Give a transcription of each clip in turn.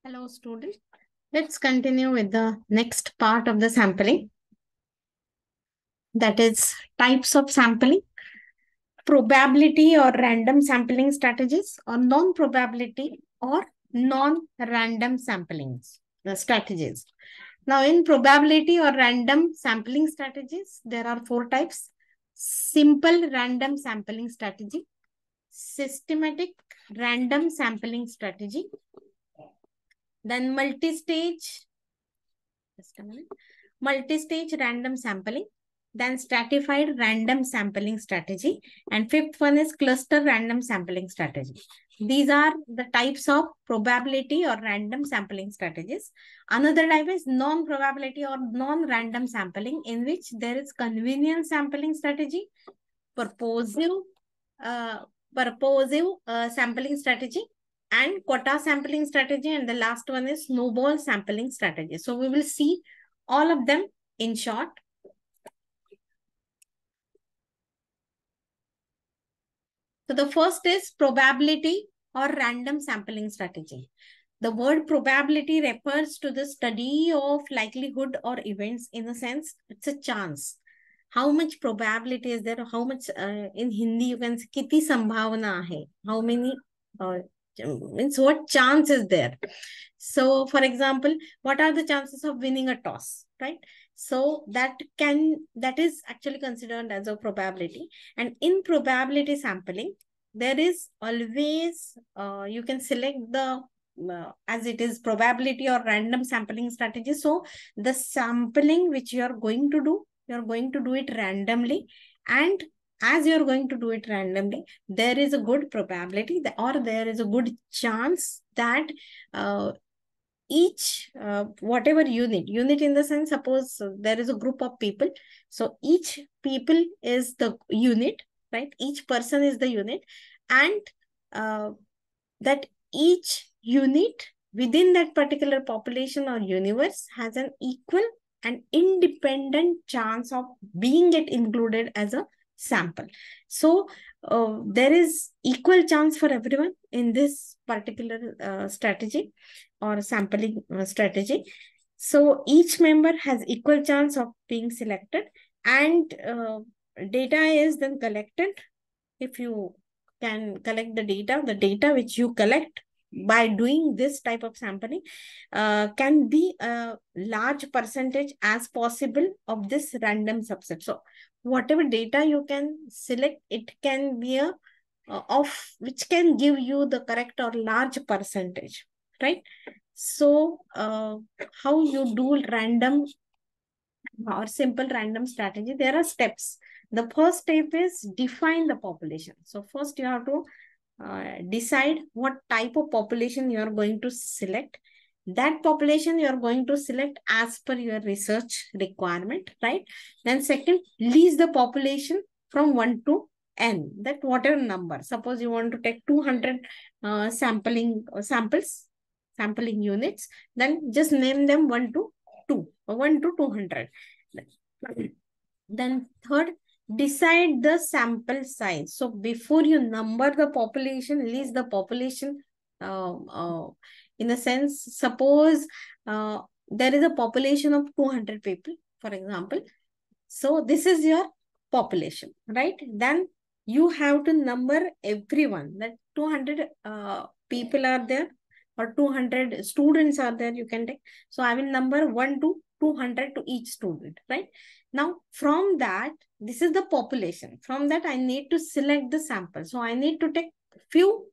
Hello, students. Let's continue with the next part of the sampling. That is types of sampling, probability or random sampling strategies, or non-probability or non-random sampling strategies. Now, in probability or random sampling strategies, there are four types. Simple random sampling strategy, systematic random sampling strategy, then multi-stage, just a minute, multi-stage random sampling, then stratified random sampling strategy, and fifth one is cluster random sampling strategy. These are the types of probability or random sampling strategies. Another type is non-probability or non-random sampling, in which there is convenience sampling strategy, purposive, uh, sampling strategy, and quota sampling strategy, and the last one is snowball sampling strategy. So we will see all of them in short. So the first is probability or random sampling strategy. The word probability refers to the study of likelihood or events. In a sense, it's a chance. How much probability is there? How much in Hindi you can say kiti sambhavana hai? How many means what chance is there? So, for example, what are the chances of winning a toss, right? So that is actually considered as a probability. And in probability sampling, there is always you can select the as it is probability or random sampling strategy. So the sampling which you are going to do, you're going to do it randomly, and as you're going to do it randomly, there is a good probability that, or there is a good chance that each whatever unit in the sense, suppose there is a group of people, so each people is the unit, right? Each person is the unit, and that each unit within that particular population or universe has an equal and independent chance of being get included as a sample. So there is equal chance for everyone in this particular strategy or sampling strategy. So each member has equal chance of being selected, and data is then collected. If you can collect the data which you collect by doing this type of sampling can be a large percentage as possible of this random subset. So whatever data you can select, it can be a of which can give you the correct or large percentage, right? So how you do random or simple random strategy, there are steps. The first step is define the population. So first you have to decide what type of population you are going to select. That population you are going to select as per your research requirement, right? Then second, list the population from 1 to n, that whatever number. Suppose you want to take 200 sampling units, then just name them 1 to 2 or 1 to 200. Then third, decide the sample size. So before you number the population, list the population. In a sense, suppose there is a population of 200 people, for example. So this is your population, right? Then you have to number everyone, that 200 people are there or 200 students are there, you can take. So I will number 1 to 200 to each student, right? Now from that, this is the population. From that I need to select the sample. So I need to take few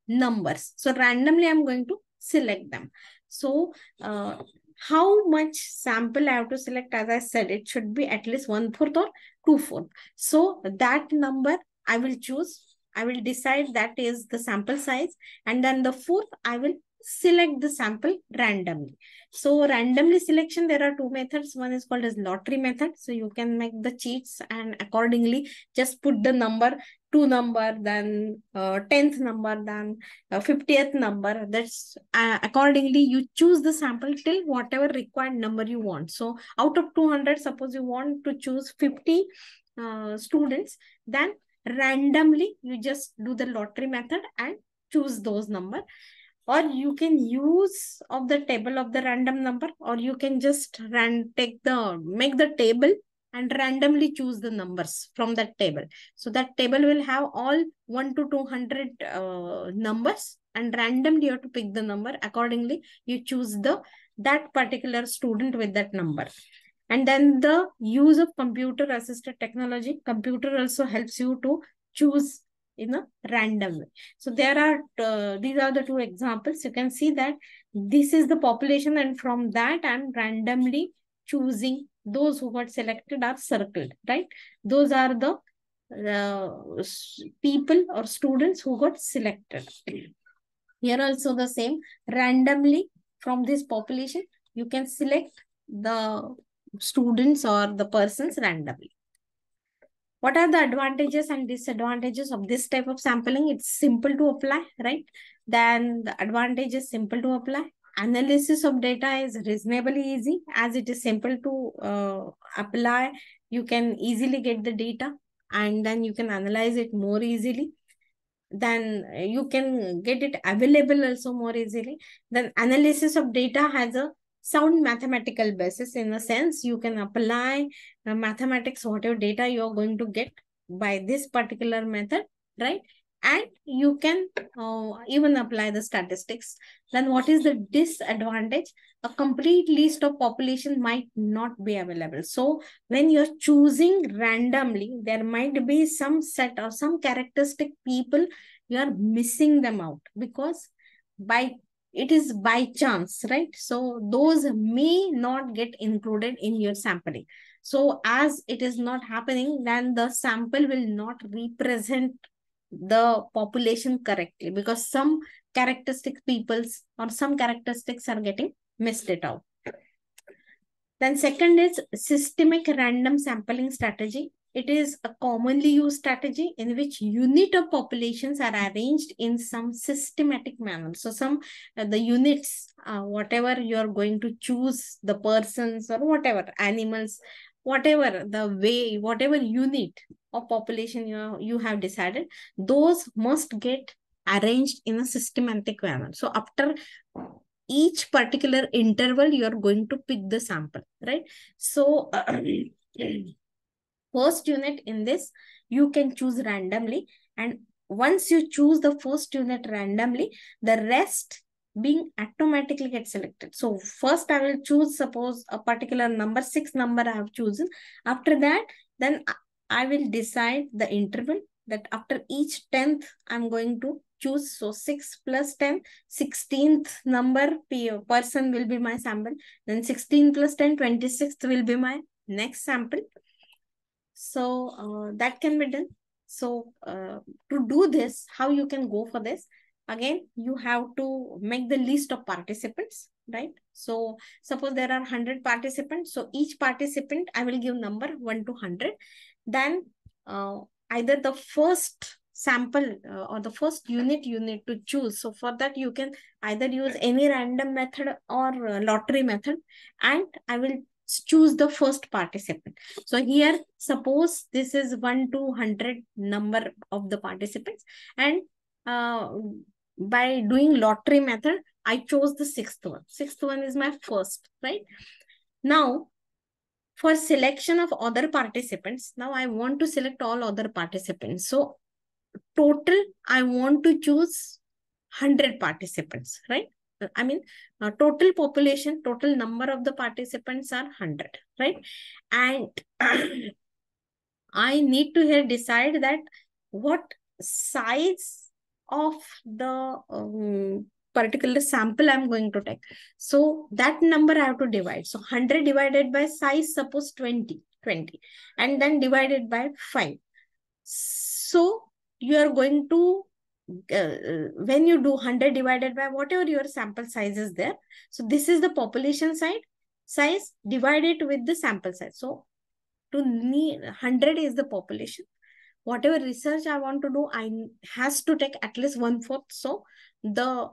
numbers. So randomly I'm going to select them. So how much sample I have to select? As I said, it should be at least 1/4 or 2/4. So that number I will choose. I will decide that is the sample size. And then the fourth, I will select the sample randomly. So randomly selection, there are two methods. One is called as lottery method. So you can make the cheats and accordingly just put the number, 2 number, then 10th number, then 50th number. That's accordingly you choose the sample till whatever required number you want. So out of 200, suppose you want to choose 50 students, then randomly you just do the lottery method and choose those number. or you can use of the table of the random number, or you can just make the table and randomly choose the numbers from that table. So that table will have all 1 to 200 numbers, and randomly you have to pick the number. Accordingly, you choose that particular student with that number. And then the use of computer assisted technology. Computer also helps you to choose in a random way. So these are the two examples. You can see that this is the population, and from that I'm randomly choosing those who got selected are circled, right? Those are the people or students who got selected. Here also the same, randomly from this population, you can select the students or the persons randomly. What are the advantages and disadvantages of this type of sampling? It's simple to apply, right? Then the advantage is simple to apply. Analysis of data is reasonably easy, as it is simple to apply. You can easily get the data, and then you can analyze it more easily. Then you can get it available also more easily. Then analysis of data has a sound mathematical basis. In a sense, you can apply mathematics, whatever data you are going to get by this particular method, right? And you can even apply the statistics. Then what is the disadvantage? A complete list of population might not be available. So when you're choosing randomly, there might be some set or some characteristic people, you are missing them out, because it is by chance, right? So those may not get included in your sampling. So as it is not happening, then the sample will not represent the population correctly, because some characteristic peoples or some characteristics are getting missed it out. Then second is systemic random sampling strategy. It is a commonly used strategy in which unit of populations are arranged in some systematic manner. So the units, whatever you are going to choose, the persons or whatever, animals, whatever the way, whatever unit of population you have decided, those must get arranged in a systematic manner. So after each particular interval, you are going to pick the sample, right? So first unit in this, you can choose randomly. And once you choose the first unit randomly, the rest being automatically get selected. So first I will choose, suppose a particular number, 6 number I have chosen. After that, then I will decide the interval that after each 10th, I'm going to choose. So 6 plus 10, 16th number person will be my sample. Then 16 plus 10, 26th will be my next sample. So that can be done. So to do this, how you can go for this? Again, you have to make the list of participants, right? So suppose there are 100 participants. So each participant, I will give number 1 to 100. Then either the first sample or the first unit you need to choose. So for that, you can either use any random method or lottery method. And I will choose the first participant. So here, suppose this is 1 to 100 number of the participants. And by doing lottery method, I chose the 6th one. 6th one is my first, right? Now, for selection of other participants, now I want to select all other participants. So total, I want to choose 100 participants, right? I mean, total population, total number of the participants are 100, right? And I need to here decide that what size of the particular sample I'm going to take. So that number I have to divide. So 100 divided by size, suppose 20, and then divided by 5. So you are going to when you do 100 divided by whatever your sample size is there. So this is the population size divided with the sample size. So to need 100 is the population. Whatever research I want to do, I has to take at least 1/4. So the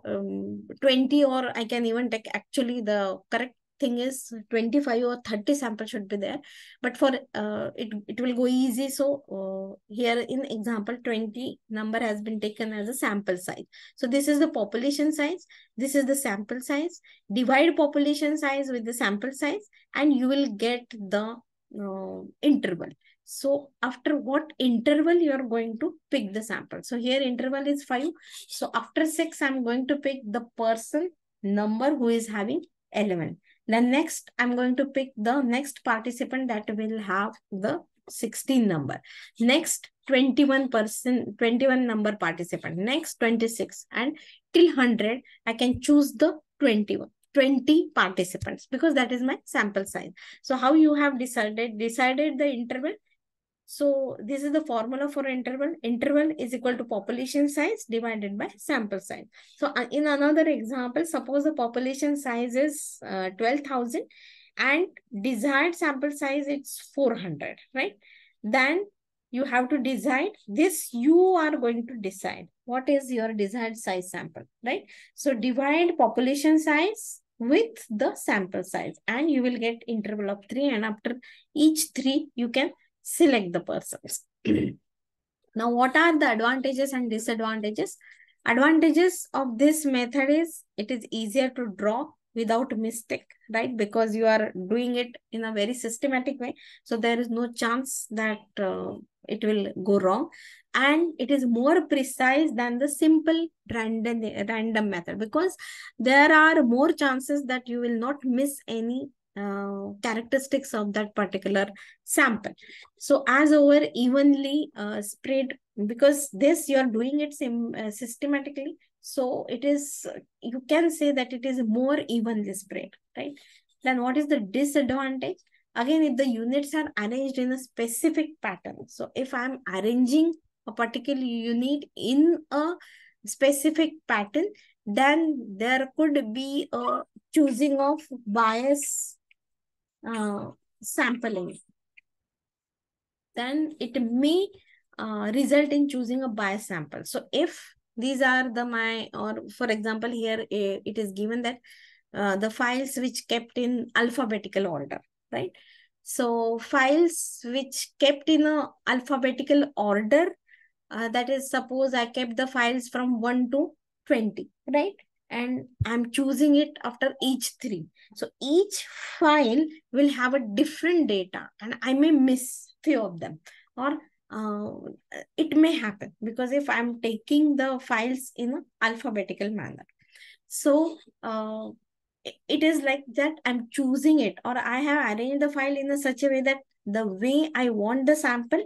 20, or I can even take actually the correct thing is 25 or 30 samples should be there. But for it will go easy. So here in example, 20 number has been taken as a sample size. So this is the population size. This is the sample size. Divide population size with the sample size and you will get the interval. So after what interval you are going to pick the sample. So here interval is 5. So after 6, I'm going to pick the person number who is having 11. Then next, I'm going to pick the next participant that will have the 16 number. Next, 21 number participant. Next, 26. And till 100, I can choose the 20 participants because that is my sample size. So how you have decided the interval? So this is the formula for interval. Interval is equal to population size divided by sample size. So in another example, suppose the population size is 12,000 and desired sample size it's 400, right? Then you have to decide this. You are going to decide what is your desired size sample, right? So divide population size with the sample size and you will get interval of 3, and after each 3 you can select the persons. Now, what are the advantages and disadvantages? Advantages of this method is it is easier to draw without mistake, right? Because you are doing it in a very systematic way. So there is no chance that it will go wrong. And it is more precise than the simple random method because there are more chances that you will not miss any characteristics of that particular sample. So as over evenly spread, because this you are doing it systematically, so it is, you can say that it is more evenly spread, right? Then what is the disadvantage? Again, if the units are arranged in a specific pattern, so if I'm arranging a particular unit in a specific pattern, then there could be a choosing of bias sampling. Then it may result in choosing a bias sample. So if these are the or for example, here it is given that the files which kept in alphabetical order, right? So files which kept in a alphabetical order, that is, suppose I kept the files from 1 to 20, right? And I'm choosing it after each 3. So each file will have a different data and I may miss few of them, or it may happen because if I'm taking the files in an alphabetical manner. So it is like that I'm choosing it, or I have arranged the file in such a way that the way I want the sample,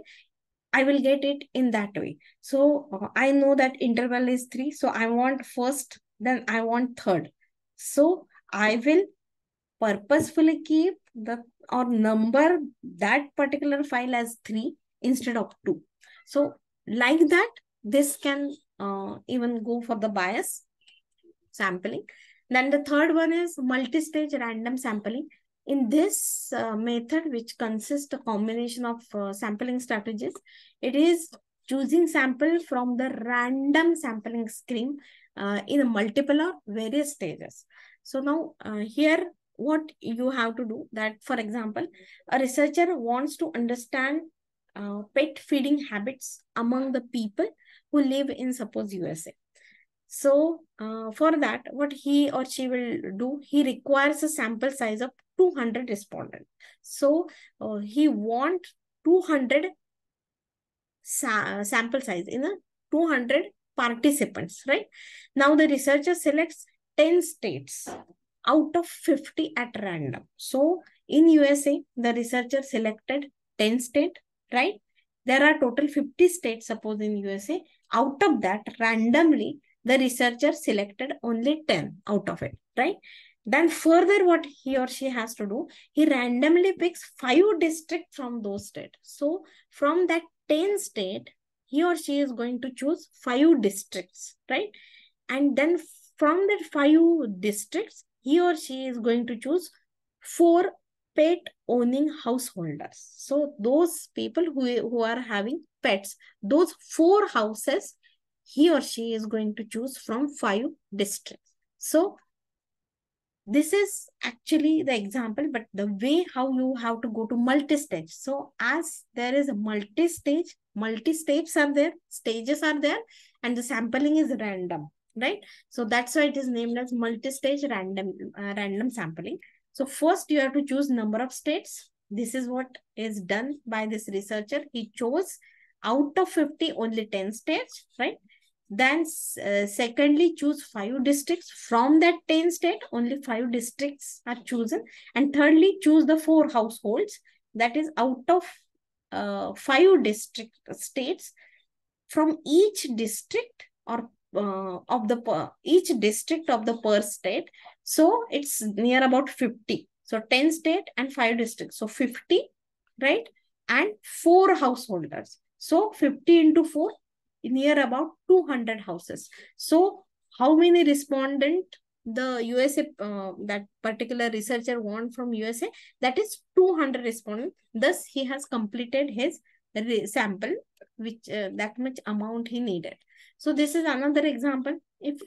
I will get it in that way. So I know that interval is 3. So I want first, then I want third. So I will purposefully keep the or number that particular file as 3 instead of 2. So like that, this can even go for the bias sampling. Then the third one is multi-stage random sampling. In this method, which consists a combination of sampling strategies, it is choosing sample from the random sampling scheme in a multiple or various stages. So now here, what you have to do that, for example, a researcher wants to understand pet feeding habits among the people who live in, suppose, USA. So for that, what he or she will do, he requires a sample size of 200 respondents. So he wants 200 sample size in a 200 participants, right? Now the researcher selects 10 states out of 50 at random. So in USA, the researcher selected 10 states, right? There are total 50 states, suppose, in USA. Out of that, randomly, the researcher selected only 10 out of it, right? Then further, what he or she has to do, he randomly picks 5 districts from those states. So from that 10 state, he or she is going to choose 5 districts, right? And then from that 5 districts, he or she is going to choose 4 pet owning householders. So those people who are having pets, those 4 houses, he or she is going to choose from 5 districts. So this is actually the example, but the way how you have to go to multi-stage. So as there is a multi-stage, multi-stages are there, stages are there, and the sampling is random, right? So that's why it is named as multi-stage random sampling. So first you have to choose number of states. This is what is done by this researcher. He chose out of 50 only 10 states, right? Then secondly, choose 5 districts. From that 10 state, only 5 districts are chosen. And thirdly, choose the 4 households. That is out of 5 district states. From each district or of the each district of the per state. So it's near about 50. So 10 state and 5 districts. So 50, right? And 4 householders. So 50 into 4, near about 200 houses. So how many respondent the USA, that particular researcher want from USA? That is 200 respondents. Thus, he has completed his sample, which that much amount he needed. So this is another example. If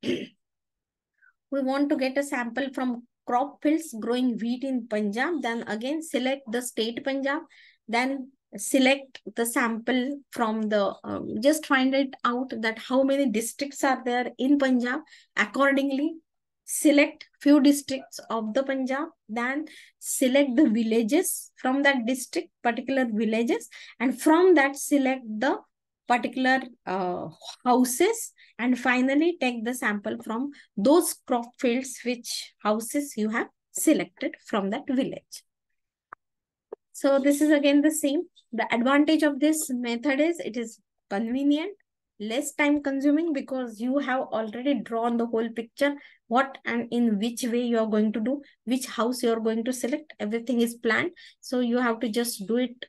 we want to get a sample from crop fields growing wheat in Punjab, then again select the state Punjab, then select the sample from the, just find it out that how many districts are there in Punjab. Accordingly, select few districts of the Punjab, then select the villages from that district, particular villages, and from that select the particular houses, and finally take the sample from those crop fields which houses you have selected from that village. So this is again the same. The advantage of this method is it is convenient, less time consuming, because you have already drawn the whole picture, what and in which way you are going to do, which house you are going to select, everything is planned. So you have to just do it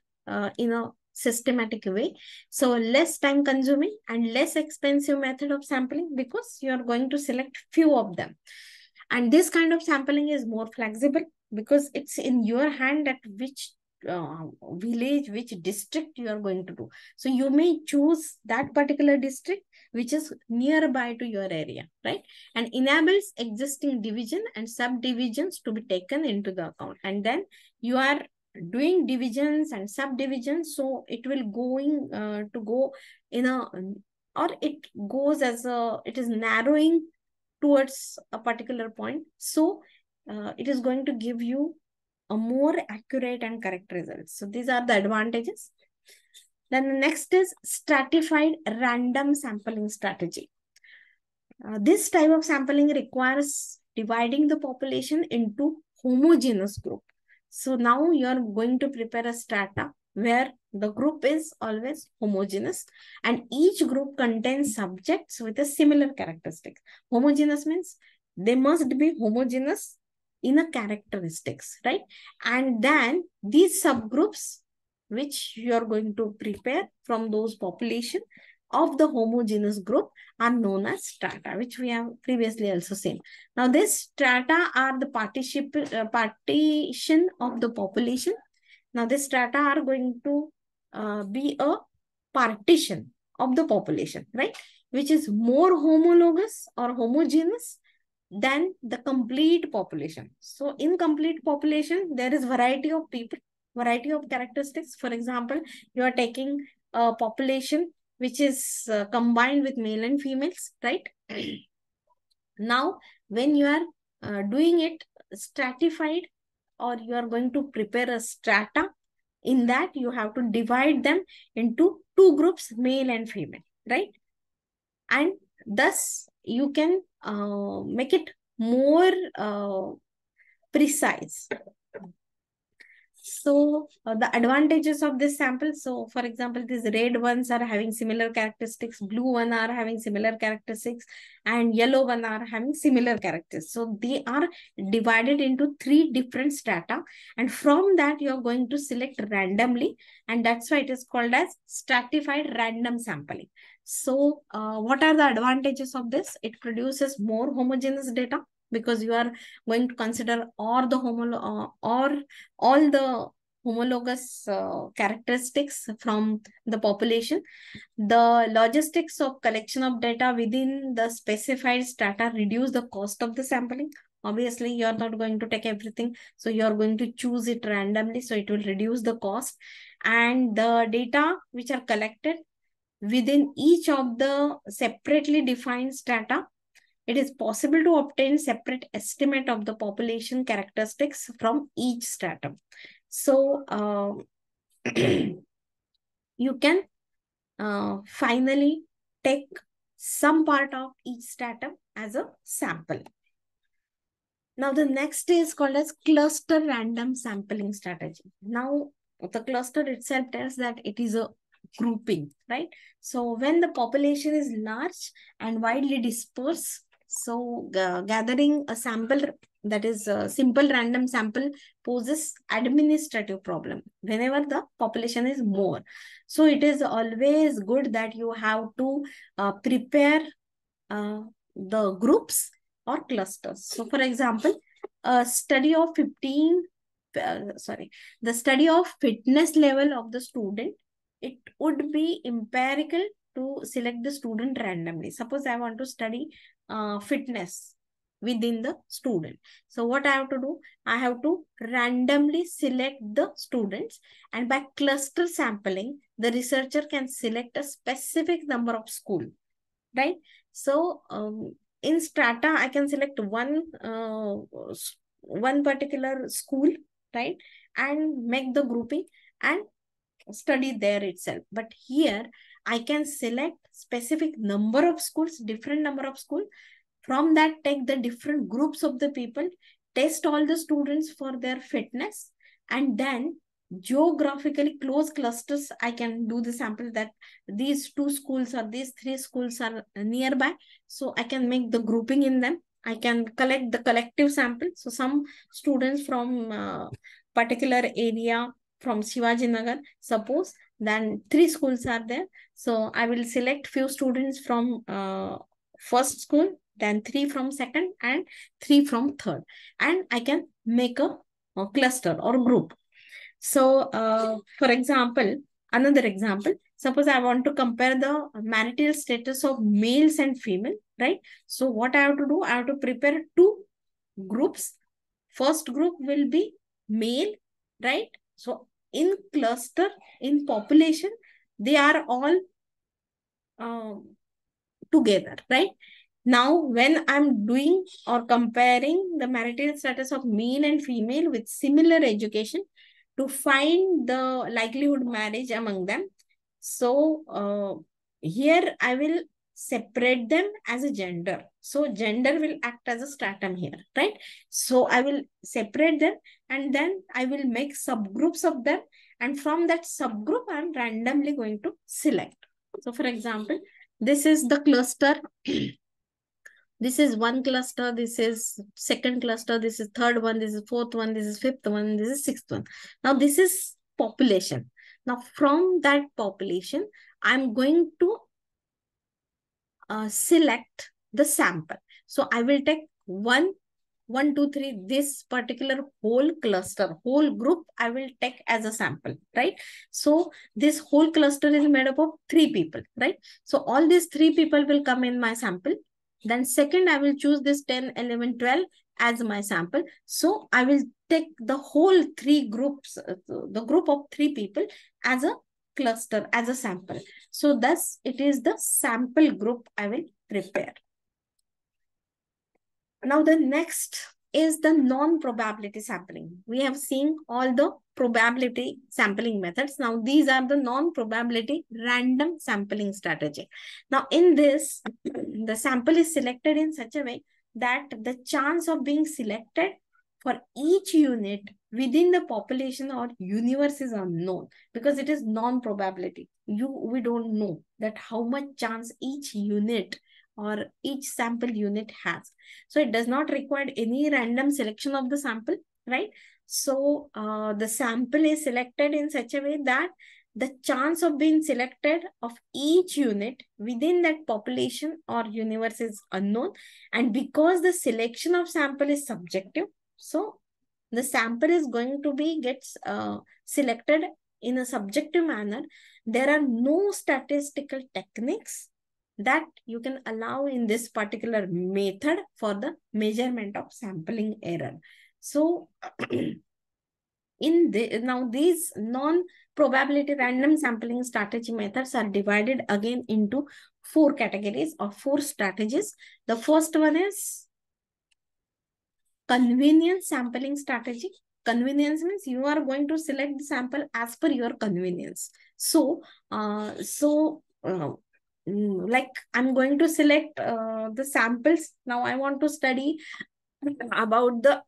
in a systematic way. So less time consuming and less expensive method of sampling, because you are going to select few of them. And this kind of sampling is more flexible because it's in your hand at which village, which district you are going to do. So you may choose that particular district which is nearby to your area, right? And enables existing division and subdivisions to be taken into the account. And then you are doing divisions and subdivisions, so it will going to go in a, or it goes as a, it is narrowing towards a particular point. So it is going to give you a more accurate and correct results. So these are the advantages. Then the next is stratified random sampling strategy. This type of sampling requires dividing the population into homogeneous group. So now you are going to prepare a strata where the group is always homogeneous and each group contains subjects with a similar characteristics. Homogeneous means they must be homogeneous in a characteristics, right? And then these subgroups which you are going to prepare from those population of the homogeneous group are known as strata, which we have previously also seen. Now, this strata are the partition of the population. Now, this strata are going to be a partition of the population, right? Which is more homologous or homogeneous than the complete population. So, in complete population, there is variety of people, variety of characteristics. For example, you are taking a population which is combined with male and females, right? Now, when you are doing it stratified, or you are going to prepare a strata, in that you have to divide them into 2 groups, male and female, right? And thus you can make it more precise. So the advantages of this sample. So for example, these red ones are having similar characteristics, blue one are having similar characteristics, and yellow one are having similar characteristics. So they are divided into 3 different strata. And from that, you are going to select randomly. And that's why it is called as stratified random sampling. So what are the advantages of this? It produces more homogeneous data, because you are going to consider all the homologous characteristics from the population. The logistics of collection of data within the specified strata reduce the cost of the sampling. Obviously, you're not going to take everything. So you're going to choose it randomly. So it will reduce the cost. And the data which are collected within each of the separately defined strata, it is possible to obtain separate estimate of the population characteristics from each stratum. So you can finally take some part of each stratum as a sample. Now the next is called as cluster random sampling strategy. Now the cluster itself tells that it is a grouping, right? So when the population is large and widely dispersed, so gathering a sample, that is a simple random sample, poses administrative problem whenever the population is more. So it is always good that you have to prepare the groups or clusters. So for example, a study of the study of fitness level of the student, it would be empirical to select the student randomly. Suppose I want to study fitness within the student. So what I have to do? I have to randomly select the students, and by cluster sampling, the researcher can select a specific number of school, right? So in strata, I can select one particular school, right, and make the grouping and study there itself. But here I can select specific number of schools, different number of schools. From that, take the different groups of the people, test all the students for their fitness, and then geographically close clusters. I can do the sample that these two schools or these three schools are nearby. So I can make the grouping in them. I can collect the collective sample. So some students from particular area from Shivaji Nagar, suppose, then three schools are there. So I will select few students from first school, then three from second, and three from third. And I can make a cluster or group. So, for example, another example, suppose I want to compare the marital status of males and female, right? So what I have to do, I have to prepare two groups. First group will be male, right? So in cluster, in population, they are all together, right? Now, when I'm doing or comparing the marital status of male and female with similar education to find the likelihood marriage among them, so here I will separate them as a gender. So gender will act as a stratum here, right? So I will separate them, and then I will make subgroups of them. And from that subgroup, I'm randomly going to select. So for example, this is the cluster. This is one cluster, this is second cluster, this is third one, this is fourth one, this is fifth one, this is sixth one. Now this is population. Now from that population, I'm going to select the sample. So I will take one, two, three, this particular whole cluster, whole group, I will take as a sample, right? So this whole cluster is made up of three people, right? So all these three people will come in my sample. Then second, I will choose this 10, 11, 12 as my sample. So I will take the whole three groups, the group of three people as a cluster, as a sample. So thus it is the sample group I will prepare. Now the next is the non-probability sampling. We have seen all the probability sampling methods. Now these are the non-probability random sampling strategy. Now in this, the sample is selected in such a way that the chance of being selected for each unit within the population or universe is unknown, because it is non-probability. We don't know that how much chance each unit or each sample unit has. So it does not require any random selection of the sample, right? So the sample is selected in such a way that the chance of being selected of each unit within that population or universe is unknown. And because the selection of sample is subjective, so the sample is going to be gets selected in a subjective manner. There are no statistical techniques that you can allow in this particular method for the measurement of sampling error. So now these non-probability random sampling strategy methods are divided again into 4 categories or 4 strategies. The first one is convenience sampling strategy. Convenience means you are going to select the sample as per your convenience. So, like I'm going to select the samples. Now I want to study about the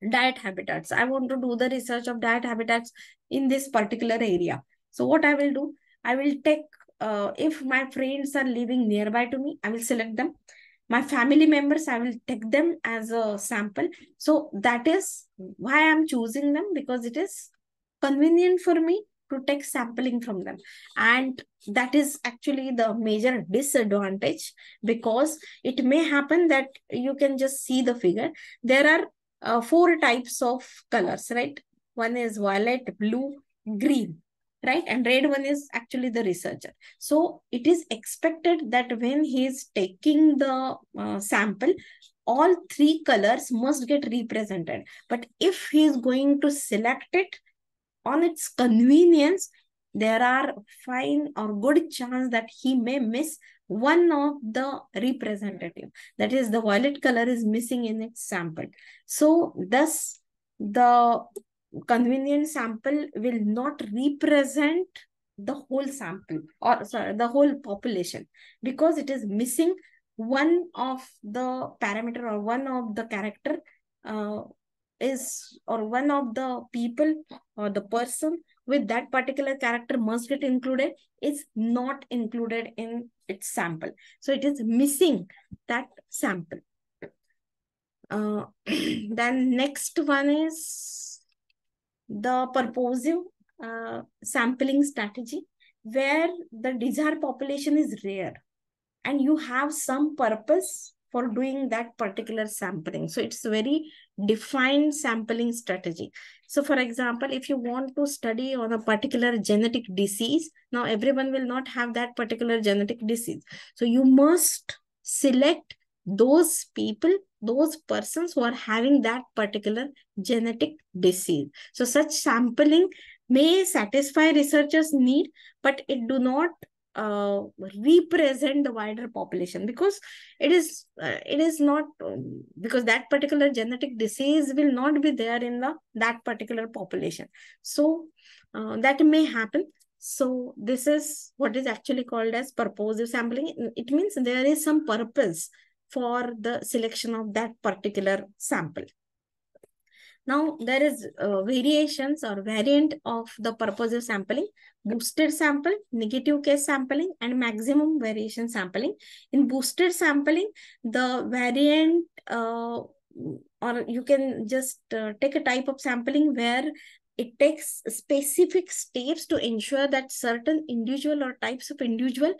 diet habitats. I want to do the research of diet habitats in this particular area. So what I will do, I will take, if my friends are living nearby to me, I will select them. My family members, I will take them as a sample. So that is why I'm choosing them, because it is convenient for me to take sampling from them. And that is actually the major disadvantage, because it may happen that you can just see the figure. There are 4 types of colors, right? One is violet, blue, green, right? And red one is actually the researcher. So it is expected that when he is taking the sample, all 3 colors must get represented. But if he is going to select it on its convenience, there are fine or good chance that he may miss one of the representative. That is, the violet color is missing in its sample. So thus, the convenient sample will not represent the whole sample, or sorry, the whole population, because it is missing one of the parameter or one of the character, or one of the people or the person with that particular character must get included, is not included in its sample. So it is missing that sample. Then next one is the purposive sampling strategy, where the desired population is rare and you have some purpose for doing that particular sampling. So it's very defined sampling strategy. So for example, if you want to study on a particular genetic disease, now everyone will not have that particular genetic disease. So you must select those people, those persons who are having that particular genetic disease. So such sampling may satisfy researchers' need, but it do not represent the wider population, because it is not, because that particular genetic disease will not be there in that particular population. So that may happen. So this is what is actually called as purposive sampling. It means there is some purpose for the selection of that particular sample. Now, there is variations or variant of the purposive sampling: boosted sample, negative case sampling, and maximum variation sampling. In boosted sampling, the variant, or you can just take a type of sampling where it takes specific steps to ensure that certain individual or types of individual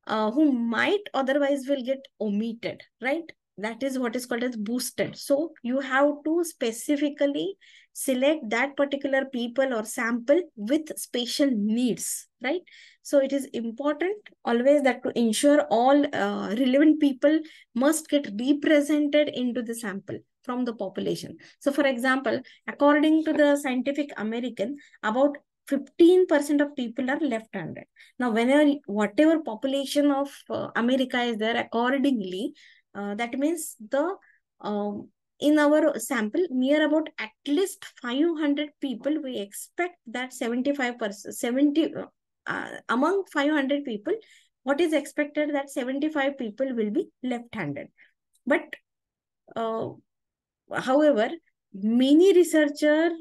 who might otherwise will get omitted, right? That is what is called as boosted. So you have to specifically select that particular people or sample with special needs, right? So it is important always that to ensure all relevant people must get represented into the sample from the population. So for example, according to the Scientific American, about 15% of people are left-handed. Now, whatever population of America is there, accordingly, that means the in our sample, near about at least 500 people, we expect that 75%, among 500 people, what is expected that 75 people will be left-handed. But however, for many researchers,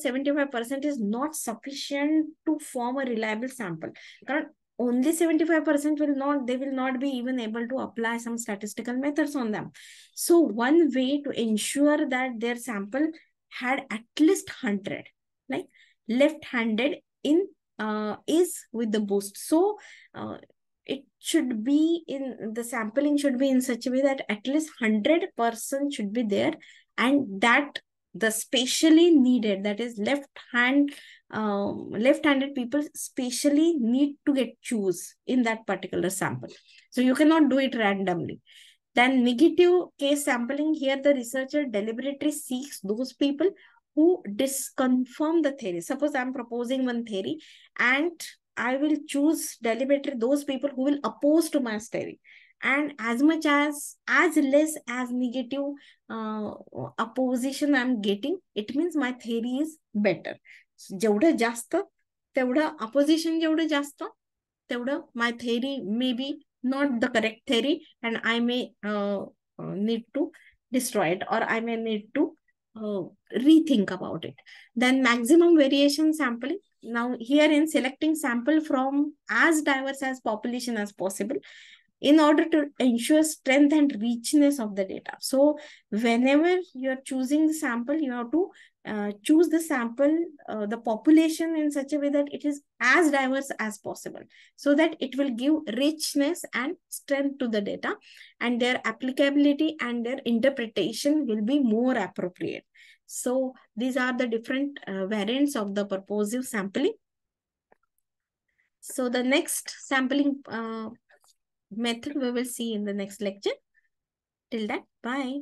75% is not sufficient to form a reliable sample. Because only 75% they will not be even able to apply some statistical methods on them. So one way to ensure that their sample had at least 100, like left-handed is with the boost. So it should be the sampling should be in such a way that at least 100% should be there, and that the specially needed, that is left hand left-handed people especially need to get choose in that particular sample. So you cannot do it randomly. Then negative case sampling, here the researcher deliberately seeks those people who disconfirm the theory. Suppose I'm proposing one theory and I will choose deliberately those people who will oppose to my theory. And as less as negative opposition I'm getting, it means my theory is better. जेवढं जास्त तेवढं opposition जेवढं जास्त तेवढं my theory may be not the correct theory, and I may need to destroy it, or I may need to rethink about it. Then maximum variation sampling. Now here in selecting sample from as diverse as population as possible in order to ensure strength and richness of the data. So whenever you're choosing the sample, you have to choose the sample, the population in such a way that it is as diverse as possible, so that it will give richness and strength to the data, and their applicability and their interpretation will be more appropriate. So these are the different variants of the purposive sampling. So the next sampling method we will see in the next lecture. Till that, bye.